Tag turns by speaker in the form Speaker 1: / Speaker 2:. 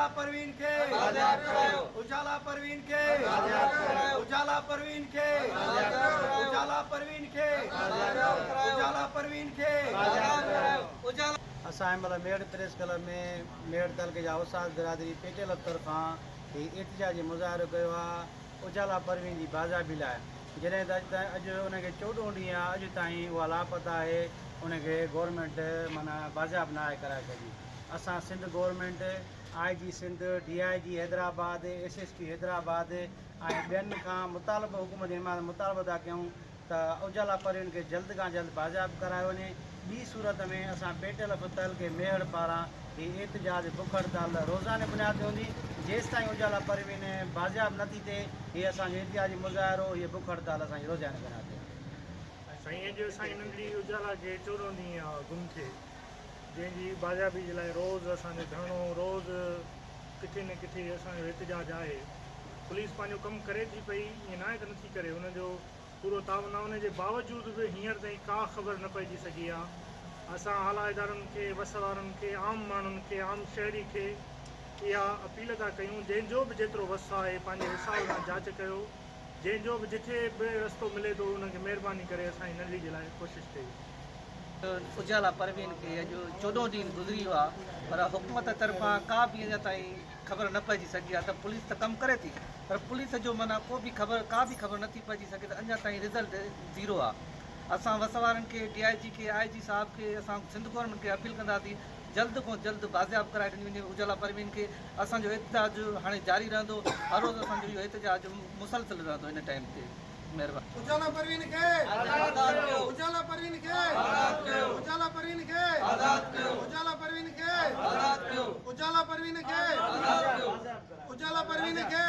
Speaker 1: उजाला परवीन के उजाला परवीन के उजाला परवीन के उजाला परवीन के उजाला परवीन के
Speaker 2: असां मतलब मेड़ प्रेस क्लब में मेड़ तलके जा उस्ताद बिरादरी पेटेल तरफ़ां एहतिजाजी मुज़ाहिरो कयो आहे उजाला परवीन जी बाज़ाबी लाइ। जॾहिं त अॼु उनखे 14 ॾींहं अॼु ताईं उहा लापता आहे, उनखे गवर्नमेंट माना बाज़ाब न आहे कराए सघी। असां Sindh government, IG Sindh, DIG Hyderabad, SSP Hyderabad ऐं ॿियनि खां मुतालबो हुकूमत जे मुतालबो था कयूं त उजाला परवीन खे जल्द खां जल्द बाज़ाब करायो वञे। ॿी सूरत में असां पेटेल फुतल के मेहर पारां हीअ एहतिजाज बुख हड़ताल रोज़ाने बुनियाद ते हूंदी। जेसि ताईं उजाला परवीन बाज़ाब नथी थिए हीअ असांजो एहतिजाजी मुज़ाहिरो, हीअ बुख हड़ताल असांजी रोज़ाने बुनियाद ते।
Speaker 3: साईं अॼु असांजी नंढड़ी उजाला खे 14 ॾींहं गुम थिए, जंहिंजी बाज़ाबी जे लाइ रोज़ु असांजो धरणो, रोज़ु किथे न किथे असांजो एहतिजाज आहे। पुलिस पंहिंजो कमु करे थी पई, ईअं न आहे त नथी करे, हुनजो पूरो तावन आहे। हुनजे बावजूद बि हींअर ताईं का ख़बर न पइजी सघी आहे। असां आला इदारनि खे, वस वारनि खे, आम माण्हुनि खे, आम शहरी खे इहा अपील था कयूं, जंहिंजो बि जेतिरो वस आहे पंहिंजे हिसाब सां जांच कयो, जंहिंजो बि जिथे बि रस्तो मिले थो उनखे महिरबानी करे असांजी नंढड़ी जे लाइ कोशिशि कई।
Speaker 4: उजाला परवीन खे अॼु 14 ॾींहं गुज़री वियो आहे, पर हुकूमत तरफ़ां का बि अञा ताईं ख़बर न पइजी सघी आहे। त पुलिस त कमु करे थी, पर पुलिस जो माना का बि ख़बर नथी पइजी सघे, त अञा ताईं रिज़ल्ट ज़ीरो आहे। असां वस वारनि खे, DIG खे, IG साहिब खे, असां सिंध गवर्नमेंट खे अपील कंदासीं जल्द खां जल्द बाज़ियाब कराए ॾिनी वञे उजाला परवीन खे। असांजो एहतिजाज हाणे जारी रहंदो, हर रोज़ु असांजो इहो एहतिजाज मुसलसिल रहंदो हिन टाइम ते। महिरबानी।
Speaker 1: उजाला परवीन के उजाला परवीन के उजाला परवीन के उजाला परवीन के उजाला परवीन के उजाला परवीन के